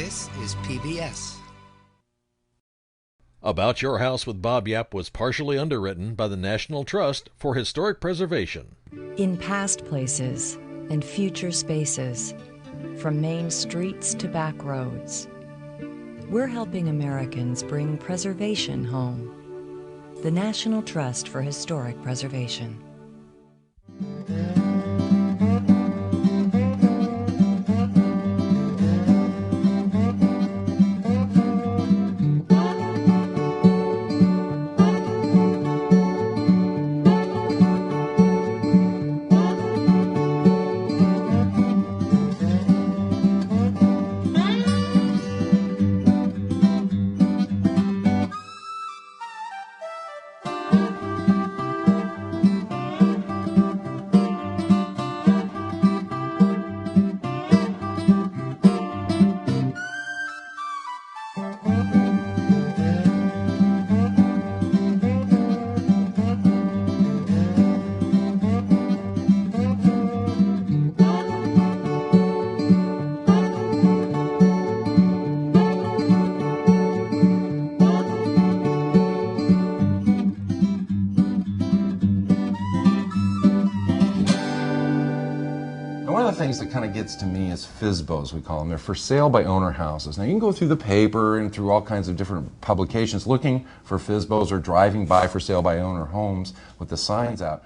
This is PBS. About Your House with Bob Yap was partially underwritten by the National Trust for Historic Preservation. In past places and future spaces, from main streets to back roads, we're helping Americans bring preservation home. The National Trust for Historic Preservation. That kind of gets to me is FSBOs, we call them. They're for sale by owner houses. Now you can go through the paper and through all kinds of different publications looking for FSBOs or driving by for sale by owner homes with the signs out.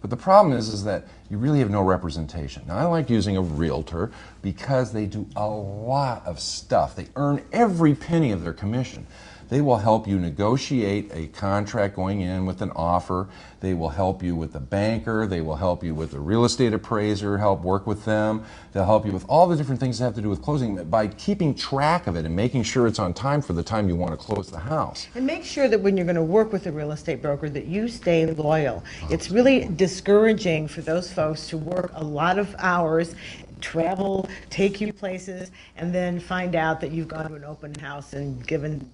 But the problem is that you really have no representation. Now I like using a realtor because they do a lot of stuff. They earn every penny of their commission. They will help you negotiate a contract going in with an offer. They will help you with the banker. They will help you with the real estate appraiser, help work with them. They'll help you with all the different things that have to do with closing by keeping track of it and making sure it's on time for the time you want to close the house. And make sure that when you're going to work with a real estate broker that you stay loyal. It's really discouraging for those folks to work a lot of hours, travel, take you places, and then find out that you've gone to an open house and given,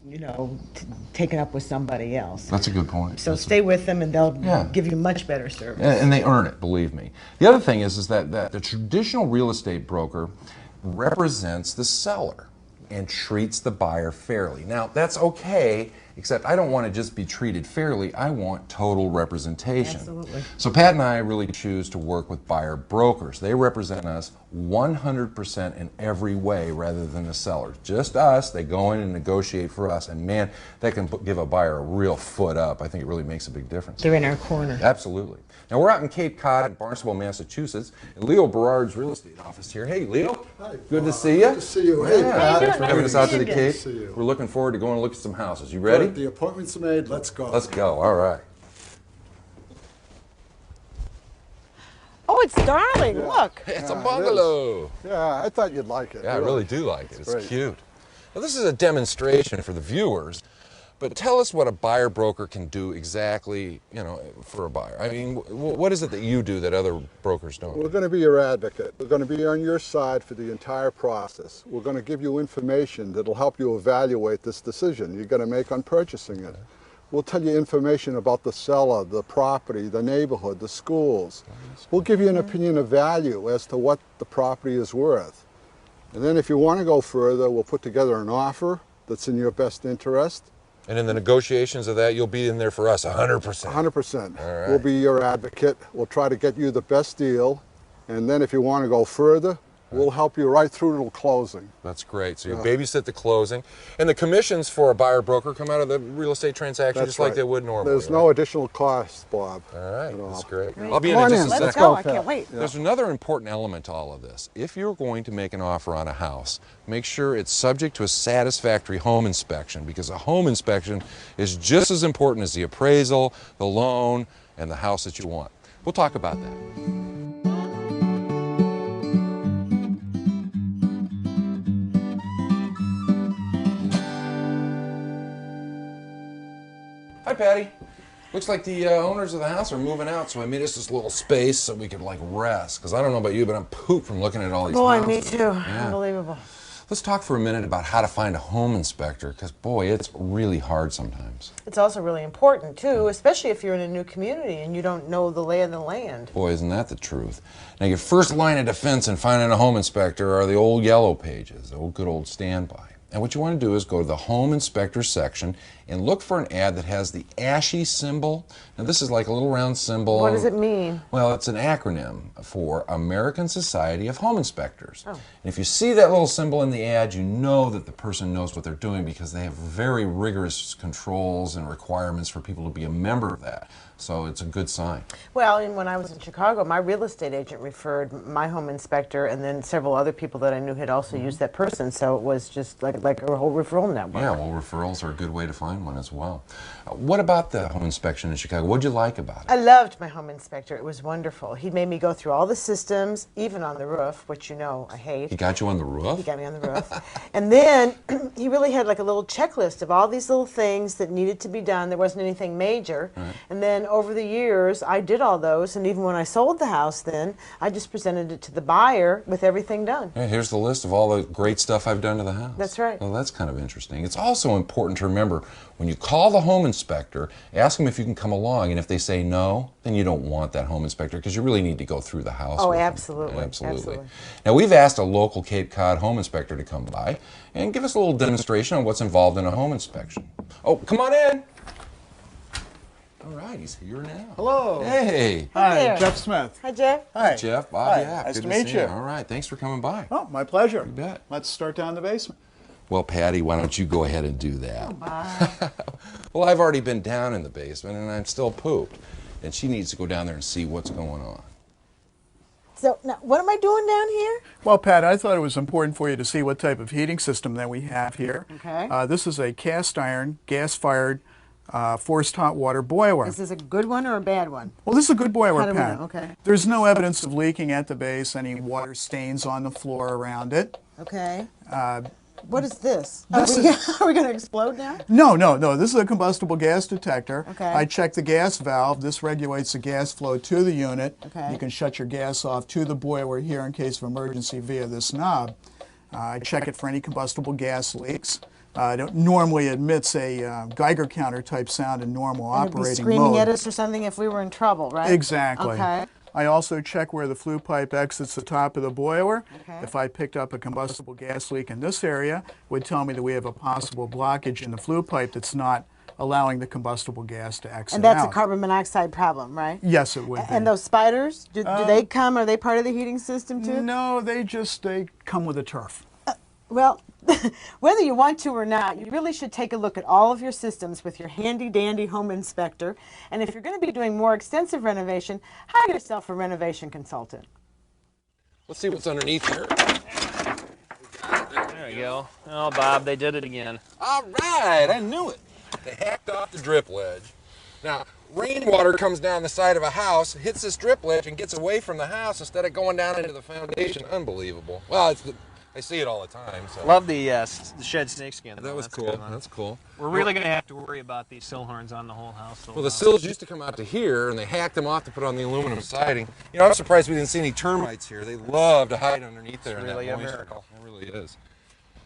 taken up with somebody else. That's a good point. So stay with them and they'll give you much better service. And they earn it, believe me. The other thing is that the traditional real estate broker represents the seller and treats the buyer fairly. Now, that's okay, except I don't want to just be treated fairly. I want total representation. Absolutely. So Pat and I really choose to work with buyer brokers. They represent us 100% in every way rather than the seller. Just us. They go in and negotiate for us. And man, that can give a buyer a real foot up. I think it really makes a big difference. They're in our corner. Absolutely. Now we're out in Cape Cod, in Barnstable, Massachusetts, in Leo Berard's real estate office here. Hey, Leo. Hi. Good to see you. Good to see you. Hey, Pat. Thanks for having us out to the Good Cape. to see you. We're looking forward to going and look at some houses. You ready? The appointment's made. Let's go. Let's go. All right. Oh, it's darling. Yeah. Look. It's a bungalow. Yeah, I thought you'd like it. Yeah, I really do like it. It's great. cute. Now, this is a demonstration for the viewers, but tell us what a buyer broker can do exactly, for a buyer. I mean, what is it that you do that other brokers don't? We're going to be your advocate. We're going to be on your side for the entire process. We're going to give you information that'll help you evaluate this decision you're going to make on purchasing it. We'll tell you information about the seller, the property, the neighborhood, the schools. We'll give you an opinion of value as to what the property is worth. And then if you want to go further, we'll put together an offer that's in your best interest. And in the negotiations of that, you'll be in there for us 100%. 100%. All right. We'll be your advocate. We'll try to get you the best deal. And then if you want to go further, we'll help you right through to closing. That's great. So you babysit the closing. And the commissions for a buyer broker come out of the real estate transaction That's just like right. they would normally. There's no additional cost, Bob. All right. at all. That's great. Great. I'll be in Come on just in. a Let's second. go. go, I can't Pat. wait. There's another important element to all of this. If you're going to make an offer on a house, make sure it's subject to a satisfactory home inspection, because a home inspection is just as important as the appraisal, the loan, and the house that you want. We'll talk about that. Hi, Patty. Looks like the owners of the house are moving out, so I made us this little space so we could rest. Because I don't know about you, but I'm pooped from looking at all these Boy, houses. me too. Yeah. Unbelievable. Let's talk for a minute about how to find a home inspector, because boy, it's really hard sometimes. It's also really important too, especially if you're in a new community and you don't know the lay of the land. Boy, isn't that the truth. Now, your first line of defense in finding a home inspector are the old yellow pages, the good old standby. And what you want to do is go to the home inspector section and look for an ad that has the ASHI symbol. Now, this is like a little round symbol. What does it mean? Well, it's an acronym for American Society of Home Inspectors. Oh. And if you see that little symbol in the ad, you know that the person knows what they're doing, because they have very rigorous controls and requirements for people to be a member of that. So it's a good sign. Well, and when I was in Chicago, my real estate agent referred my home inspector, and then several other people that I knew had also used that person, so it was just like a whole referral network. Yeah, well, referrals are a good way to find one as well. What about the home inspection in Chicago? What did you like about it? I loved my home inspector. It was wonderful. He made me go through all the systems, even on the roof, which you know I hate. He got you on the roof? He got me on the roof. And then he really had like a little checklist of all these little things that needed to be done. There wasn't anything major. Right. And then over the years, I did all those. And even when I sold the house then, I just presented it to the buyer with everything done. Yeah, here's the list of all the great stuff I've done to the house. That's right. Well, that's kind of interesting. It's also important to remember, when you call the home inspector, ask them if you can come along. And if they say no, then you don't want that home inspector, because you really need to go through the house. Oh, with them. absolutely. Absolutely. Now, we've asked a local Cape Cod home inspector to come by and give us a little demonstration on what's involved in a home inspection. Oh, come on in. All right, he's here now. Hello. Hey. Hi, there. Jeff Smith. Hi, Jeff. Hi. Jeff, Bob, Hi. yeah. Nice good to meet see you. All right, thanks for coming by. Oh, my pleasure. You bet. Let's start down the basement. Well, Patty, why don't you go ahead and do that? Oh, bye. Well, I've already been down in the basement, and I'm still pooped. And she needs to go down there and see what's going on. So, now, what am I doing down here? Well, Pat, I thought it was important for you to see what type of heating system that we have here. Okay. This is a cast iron, gas-fired, forced hot water boiler. Is this a good one or a bad one? Well, this is a good boiler, How do we Pat. know? Okay. There's no evidence of leaking at the base, any water stains on the floor around it. Okay. What is this? This Are we going to explode now? No. This is a combustible gas detector. Okay. I checked the gas valve. This regulates the gas flow to the unit. Okay. You can shut your gas off to the boiler here in case of emergency via this knob. I check it for any combustible gas leaks. It normally emits a Geiger counter type sound in normal And it'd be operating screaming mode. at us or something if we were in trouble, right? Exactly. Okay. I also check where the flue pipe exits the top of the boiler. Okay. If I picked up a combustible gas leak in this area, it would tell me that we have a possible blockage in the flue pipe that's not allowing the combustible gas to exit And that's out. a carbon monoxide problem, right? Yes, it would be. And those spiders, do they come? Are they part of the heating system too? No, they come with a turf. Well, whether you want to or not, you really should take a look at all of your systems with your handy-dandy home inspector. And if you're going to be doing more extensive renovation, hire yourself a renovation consultant. Let's see what's underneath here. There we go. Oh, Bob, they did it again. All right, I knew it. They hacked off the drip ledge. Now, rainwater comes down the side of a house, hits this drip ledge, and gets away from the house instead of going down into the foundation. Unbelievable. Well, I see it all the time. So. Love the shed snakeskin. That was That's a cool. good one. That's cool. We're really going to have to worry about these sill horns on the whole house. Well, the sills used to come out to here, and they hacked them off to put on the aluminum siding. You know, I'm surprised we didn't see any termites here. They love to hide underneath there. It's really a moisture. miracle. It really is.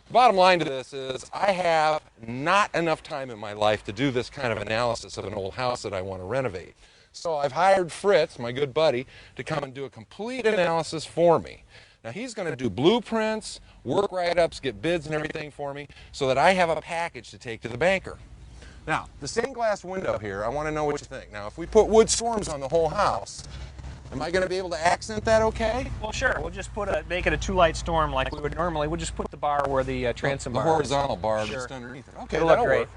The bottom line to this is I have not enough time in my life to do this kind of analysis of an old house that I want to renovate. So I've hired Fritz, my good buddy, to come and do a complete analysis for me. Now he's going to do blueprints, work write-ups, get bids and everything for me so that I have a package to take to the banker. Now, the stained glass window here, I want to know what you think. Now, if we put wood storms on the whole house, am I going to be able to accent that okay? Well, sure. We'll just make it a two-light storm like we would normally. We'll just put the bar where the transom bar The is. horizontal bar Sure. just underneath it. Okay, It'll look that'll great. work.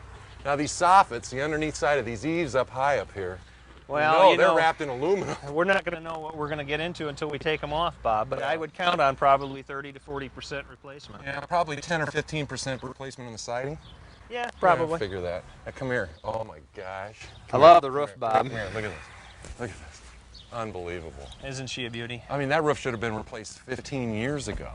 Now, these soffits, the underneath side of these eaves up high up here, Well, they're wrapped in aluminum. We're not going to know what we're going to get into until we take them off, Bob, but I would count on probably 30 to 40% replacement. Yeah, probably 10 or 15% replacement on the siding. Yeah, Yeah, probably. figure that. Now, come here. Oh my gosh. I love the roof, Bob. Come here, look at this. Look at this. Unbelievable. Isn't she a beauty? I mean, that roof should have been replaced 15 years ago.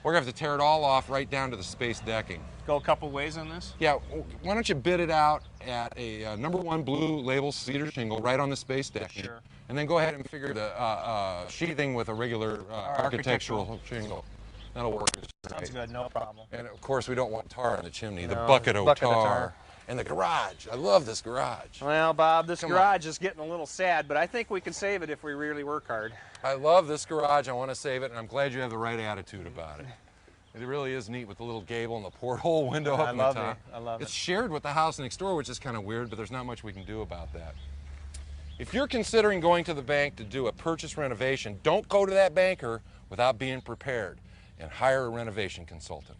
We're going to have to tear it all off right down to the space decking. Go a couple ways on this? Yeah, why don't you bid it out at a #1 blue label cedar shingle right on the space decking. Sure. And then go ahead and figure the sheathing with a regular architectural shingle. That'll work just Sounds right. good, no problem. And of course, we don't want tar on the chimney. The No, bucket of bucket of tar. tar. And the garage. I love this garage. Well, Bob, this Come on. garage is getting a little sad, but I think we can save it if we really work hard. I love this garage. I want to save it, and I'm glad you have the right attitude about it. It really is neat with the little gable and the porthole window up in the top. I love it. It's shared with the house next door, which is kind of weird, but there's not much we can do about that. If you're considering going to the bank to do a purchase renovation, don't go to that banker without being prepared, and hire a renovation consultant.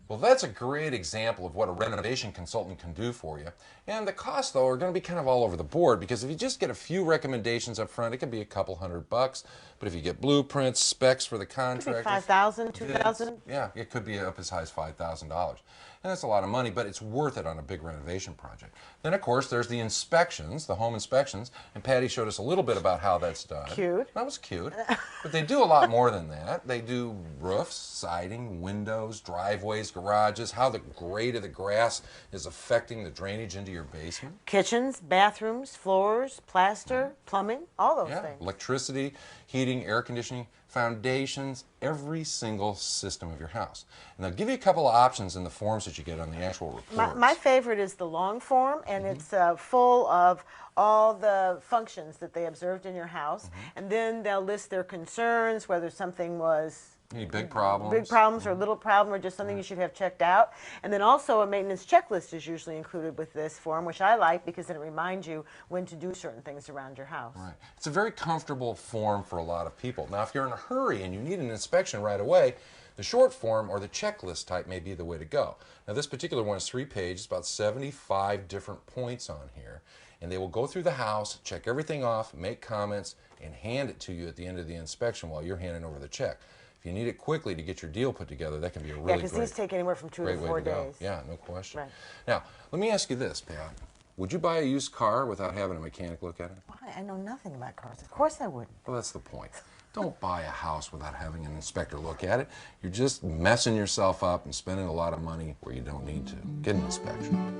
Well, that's a great example of what a renovation consultant can do for you. And the costs, though, are going to be kind of all over the board, because if you just get a few recommendations up front, it can be a couple $100. But if you get blueprints, specs for the contractor, $5,000, $2,000. yeah, it could be up as high as $5,000. And that's a lot of money, but it's worth it on a big renovation project. Then, of course, there's the inspections, the home inspections, and Patty showed us a little bit about how that's done. Cute. That was cute. But they do a lot more than that. They do roofs, siding, windows, driveways, garages, how the grade of the grass is affecting the drainage into your basement. Kitchens, bathrooms, floors, plaster, plumbing, all those Yeah, things. electricity, heating, air conditioning, foundations, every single system of your house. And they'll give you a couple of options in the forms that you get on the actual reports. My favorite is the long form, and it's full of all the functions that they observed in your house. And then they'll list their concerns, whether something was Any big problems? big problems or a little problem or just something you should have checked out. And then also a maintenance checklist is usually included with this form, which I like because it reminds you when to do certain things around your house. Right. It's a very comfortable form for a lot of people. Now, if you're in a hurry and you need an inspection right away, the short form or the checklist type may be the way to go. Now, this particular one is 3 pages, about 75 different points on here. And they will go through the house, check everything off, make comments, and hand it to you at the end of the inspection while you're handing over the check. If you need it quickly to get your deal put together, that can be a really because these take anywhere from 2 to great way 4 to go. days. Yeah, no question. Right. Now, let me ask you this, Pat. Would you buy a used car without having a mechanic look at it? Why? I know nothing about cars. Of course I wouldn't. Well, that's the point. Don't buy a house without having an inspector look at it. You're just messing yourself up and spending a lot of money where you don't need to. Get an inspection.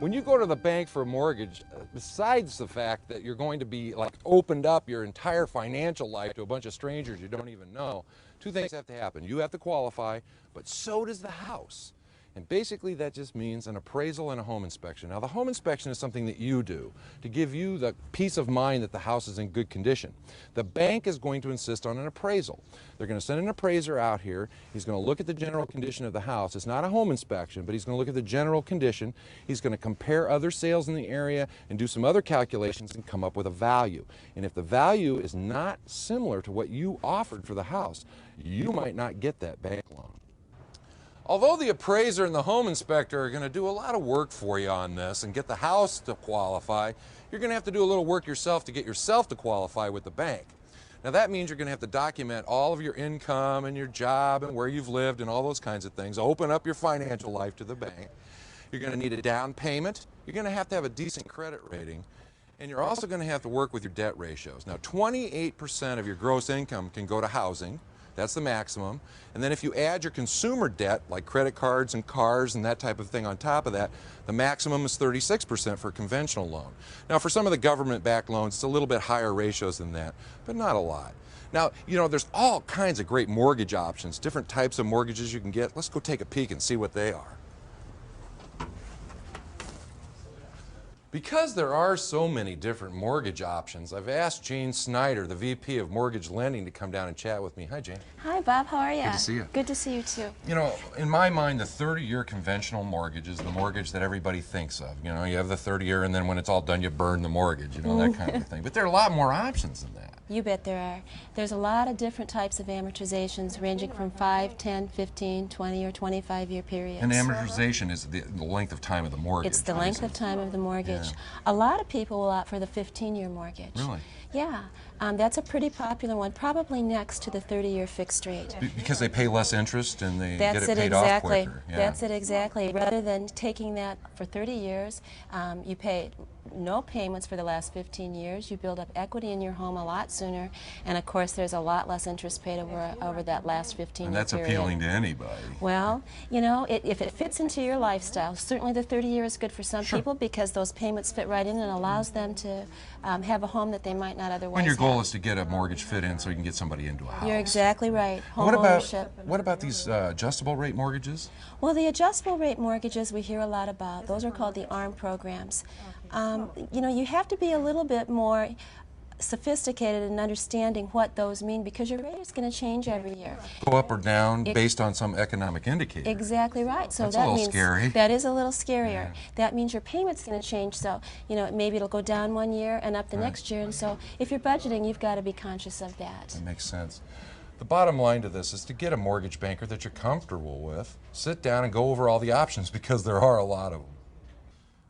When you go to the bank for a mortgage, besides the fact that you're going to be like opened up your entire financial life to a bunch of strangers you don't even know, 2 things have to happen. You have to qualify, but so does the house. And basically that just means an appraisal and a home inspection. Now the home inspection is something that you do to give you the peace of mind that the house is in good condition. The bank is going to insist on an appraisal. They're going to send an appraiser out here. He's going to look at the general condition of the house. It's not a home inspection, but he's going to look at the general condition. He's going to compare other sales in the area and do some other calculations and come up with a value. And if the value is not similar to what you offered for the house, you might not get that bank loan. Although the appraiser and the home inspector are going to do a lot of work for you on this and get the house to qualify, you're going to have to do a little work yourself to get yourself to qualify with the bank. Now that means you're going to have to document all of your income and your job and where you've lived and all those kinds of things. Open up your financial life to the bank. You're going to need a down payment. You're going to have a decent credit rating. And you're also going to have to work with your debt ratios. Now 28% of your gross income can go to housing. That's the maximum. And then if you add your consumer debt, like credit cards and cars and that type of thing on top of that, the maximum is 36% for a conventional loan. Now for some of the government-backed loans, it's a little bit higher ratios than that, but not a lot. Now, you know, there's all kinds of great mortgage options, different types of mortgages you can get. Let's go take a peek and see what they are. Because there are so many different mortgage options, I've asked Jane Snyder, the VP of Mortgage Lending, to come down and chat with me. Hi, Jane. Hi, Bob. How are you? Good to see you. Good to see you, too. You know, in my mind, the 30-year conventional mortgage is the mortgage that everybody thinks of. You know, you have the 30-year, and then when it's all done, you burn the mortgage, you know, that kind of thing. But there are a lot more options than that. You bet there are. There's a lot of different types of amortizations ranging from 5, 10, 15, 20, or 25-year periods. And amortization is the length of time of the mortgage. It's the length of time of the mortgage. Yeah. A lot of people will opt for the 15-year mortgage. Really? Yeah. That's a pretty popular one, probably next to the 30-year fixed rate. Because they pay less interest and they That's get it paid exactly. off quicker. Yeah. That's it exactly. Rather than taking that for 30 years, you pay no payments for the last 15 years. You build up equity in your home a lot sooner, and of course there's a lot less interest paid over that last 15-year And that's period. appealing to anybody. Well, you know, if it fits into your lifestyle, certainly the 30-year is good for some Sure. people because those payments fit right in and allows them to have a home that they might not otherwise When your goal have. is to get a mortgage fit in so you can get somebody into a house. You're exactly right. Home What ownership. about these adjustable rate mortgages? Well, the adjustable rate mortgages we hear a lot about. Those are called the ARM programs. You know, you have to be a little bit more sophisticated in understanding what those mean because your rate is going to change every year. Go up or down based on some economic indicator. Exactly right. So That's a that little means scary. that is a little scarier. Yeah. That means your payment's going to change. So, you know, maybe it'll go down one year and up the next year. And so if you're budgeting, you've got to be conscious of that. That makes sense. The bottom line to this is to get a mortgage banker that you're comfortable with. Sit down and go over all the options because there are a lot of them.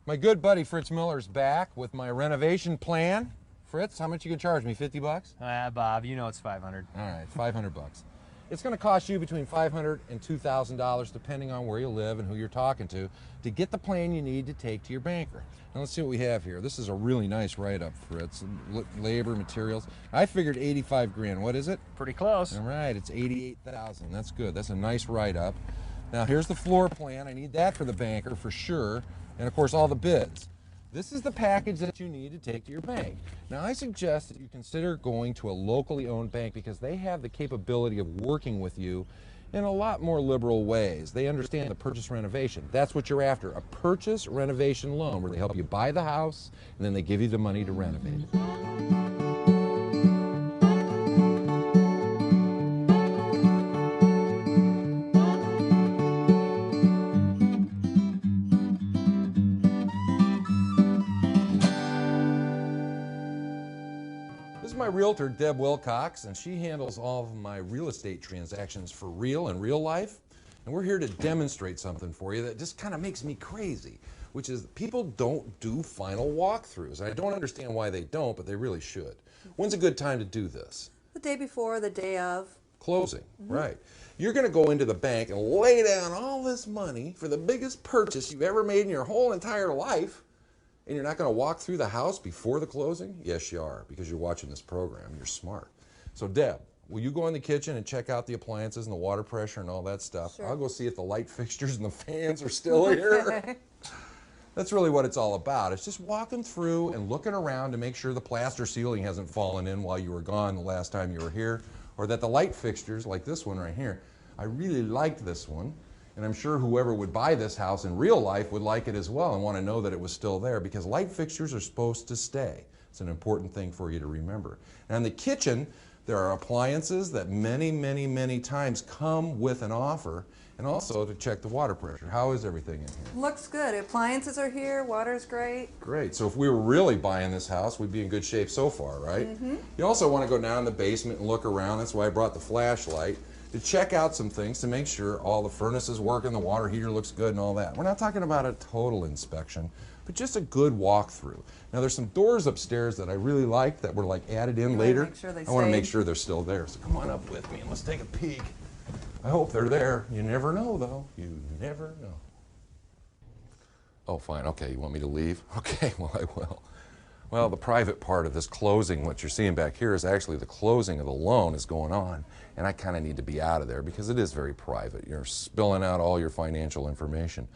My good buddy Fritz Miller's back with my renovation plan. Fritz, how much you gonna charge me? 50 bucks? Bob, you know it's 500. All right, 500 bucks. It's gonna cost you between $500 and $2,000 depending on where you live and who you're talking to get the plan you need to take to your banker. Now let's see what we have here. This is a really nice write-up, Fritz. Labor, materials. I figured 85 grand. What is it? Pretty close. All right, it's 88,000. That's good. That's a nice write-up. Now here's the floor plan. I need that for the banker for sure. And of course all the bids. This is the package that you need to take to your bank. Now I suggest that you consider going to a locally owned bank because they have the capability of working with you in a lot more liberal ways. They understand the purchase renovation. That's what you're after, a purchase renovation loan where they help you buy the house and then they give you the money to renovate it. My realtor, Deb Wilcox, and she handles all of my real estate transactions for real in real life. And we're here to demonstrate something for you that just kind of makes me crazy, which is people don't do final walkthroughs. And I don't understand why they don't, but they really should. When's a good time to do this? The day before, the day of. Closing, right. You're going to go into the bank and lay down all this money for the biggest purchase you've ever made in your whole entire life. And you're not going to walk through the house before the closing? Yes, you are, because you're watching this program. You're smart. So, Deb, will you go in the kitchen and check out the appliances and the water pressure and all that stuff? Sure. I'll go see if the light fixtures and the fans are still here. That's really what it's all about. It's just walking through and looking around to make sure the plaster ceiling hasn't fallen in while you were gone the last time you were here, or that the light fixtures, like this one right here, I really liked this one. And I'm sure whoever would buy this house in real life would like it as well and want to know that it was still there because light fixtures are supposed to stay. It's an important thing for you to remember. And in the kitchen, there are appliances that many times come with an offer, and also to check the water pressure. How is everything in here? Looks good. Appliances are here. Water's great. Great. So if we were really buying this house, we'd be in good shape so far, right? You also want to go down in the basement and look around. That's why I brought the flashlight, to check out some things to make sure all the furnace is working, the water heater looks good and all that. We're not talking about a total inspection, but just a good walkthrough. Now there's some doors upstairs that I really like that were like added in later. Make sure they I want to make stay. sure they're still there. So come on up with me and let's take a peek. I hope they're there. You never know though. You never know. Oh, fine. Okay, you want me to leave? Okay, well, I will. Well, the private part of this closing, what you're seeing back here, is actually the closing of the loan is going on, and I kind of need to be out of there because it is very private. You're spilling out all your financial information.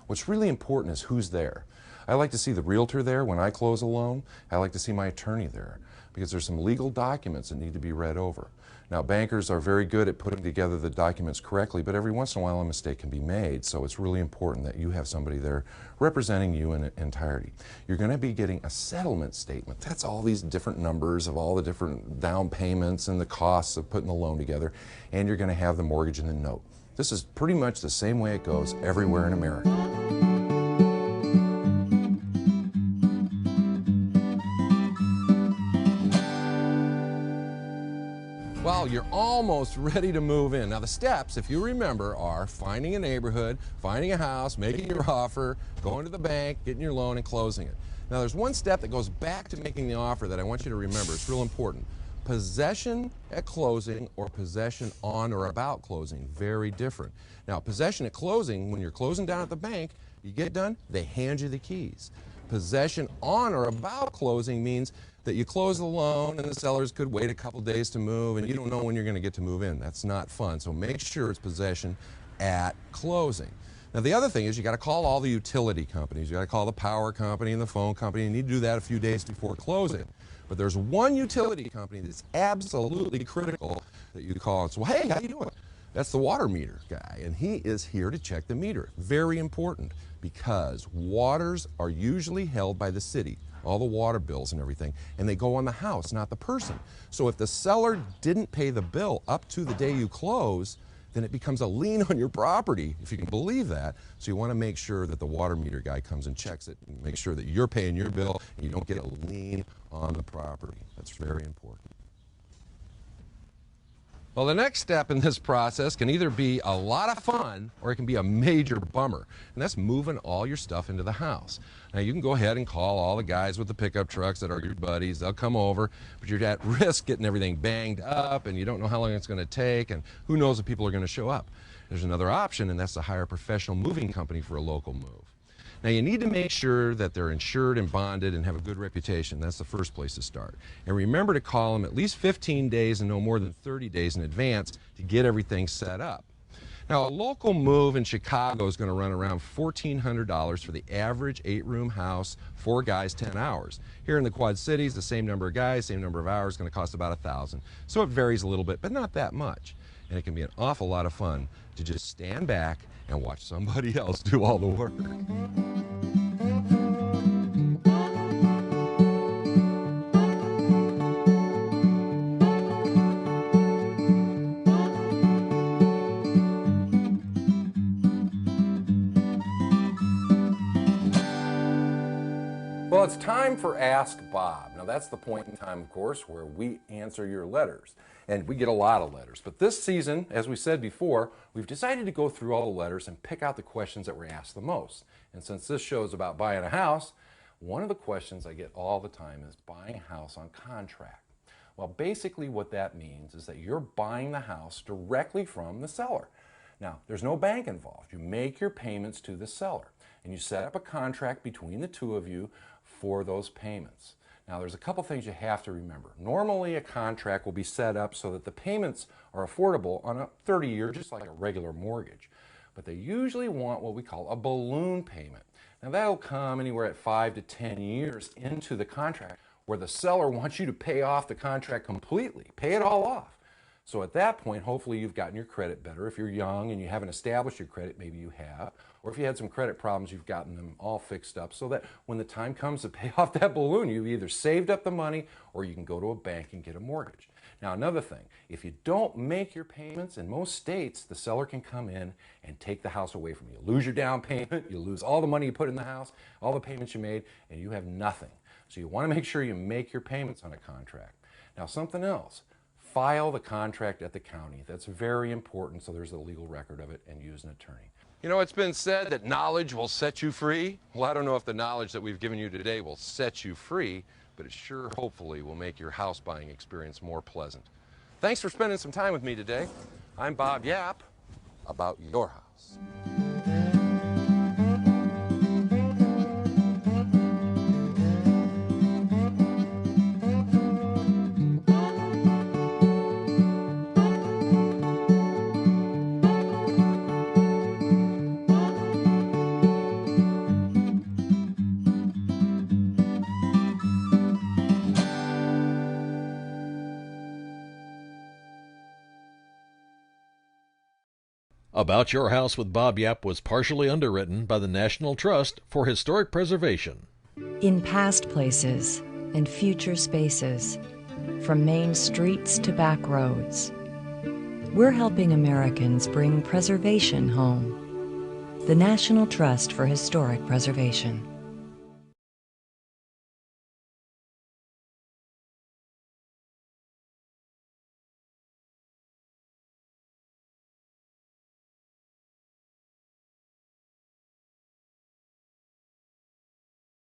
What's really important is who's there. I like to see the realtor there when I close a loan. I like to see my attorney there because there's some legal documents that need to be read over. Now, bankers are very good at putting together the documents correctly, but every once in a while a mistake can be made, so it's really important that you have somebody there representing you in entirety. You're going to be getting a settlement statement. That's all these different numbers of all the different down payments and the costs of putting the loan together, and you're going to have the mortgage and the note. This is pretty much the same way it goes everywhere in America. Well, you're almost ready to move in. Now the steps, if you remember, are finding a neighborhood, finding a house, making your offer, going to the bank, getting your loan, and closing it. Now there's one step that goes back to making the offer that I want you to remember. It's real important. Possession at closing or possession on or about closing, very different. Now possession at closing, when you're closing down at the bank, you get done, they hand you the keys. Possession on or about closing means that you close the loan and the sellers could wait a couple days to move and you don't know when you're going to get to move in. That's not fun. So make sure it's possession at closing. Now the other thing is you got to call all the utility companies. You got to call the power company and the phone company. You need to do that a few days before closing. But there's one utility company that's absolutely critical that you call and say, well, hey, how you doing? That's the water meter guy, and he is here to check the meter. Very important, because waters are usually held by the city, all the water bills and everything, and they go on the house, not the person. So if the seller didn't pay the bill up to the day you close, then it becomes a lien on your property, if you can believe that. So you want to make sure that the water meter guy comes and checks it and make sure that you're paying your bill and you don't get a lien on the property. That's very important. Well, the next step in this process can either be a lot of fun or it can be a major bummer, and that's moving all your stuff into the house. Now, you can go ahead and call all the guys with the pickup trucks that are your buddies. They'll come over, but you're at risk getting everything banged up, and you don't know how long it's going to take, and who knows if people are going to show up. There's another option, and that's to hire a professional moving company for a local move. Now, you need to make sure that they're insured and bonded and have a good reputation. That's the first place to start. And remember to call them at least 15 days and no more than 30 days in advance to get everything set up. Now, a local move in Chicago is going to run around $1,400 for the average 8-room house, 4 guys, 10 hours. Here in the Quad Cities, the same number of guys, same number of hours, is going to cost about $1,000. So it varies a little bit, but not that much. And it can be an awful lot of fun to just stand back and watch somebody else do all the work. Well, it's time for Ask Bob. Now, that's the point in time, of course, where we answer your letters. And we get a lot of letters. But this season, as we said before, we've decided to go through all the letters and pick out the questions that were asked the most. And since this show is about buying a house, one of the questions I get all the time is buying a house on contract. Well, basically what that means is that you're buying the house directly from the seller. Now, there's no bank involved. You make your payments to the seller, and you set up a contract between the two of you for those payments. Now, there's a couple things you have to remember. Normally, a contract will be set up so that the payments are affordable on a 30-year, just like a regular mortgage. But they usually want what we call a balloon payment. Now, that'll come anywhere at 5 to 10 years into the contract, where the seller wants you to pay off the contract completely, pay it all off. So at that point, hopefully you've gotten your credit better. If you're young and you haven't established your credit, maybe you have. Or if you had some credit problems, you've gotten them all fixed up so that when the time comes to pay off that balloon, you've either saved up the money or you can go to a bank and get a mortgage. Now, another thing, if you don't make your payments, in most states, the seller can come in and take the house away from you. You lose your down payment, you lose all the money you put in the house, all the payments you made, and you have nothing. So you want to make sure you make your payments on a contract. Now, something else. File the contract at the county. That's very important, so there's a legal record of it, and use an attorney. You know, it's been said that knowledge will set you free. Well, I don't know if the knowledge that we've given you today will set you free, but it sure hopefully will make your house buying experience more pleasant. Thanks for spending some time with me today. I'm Bob Yap, about your house. About Your House with Bob Yap was partially underwritten by the National Trust for Historic Preservation. In past places and future spaces, from main streets to back roads, we're helping Americans bring preservation home. The National Trust for Historic Preservation.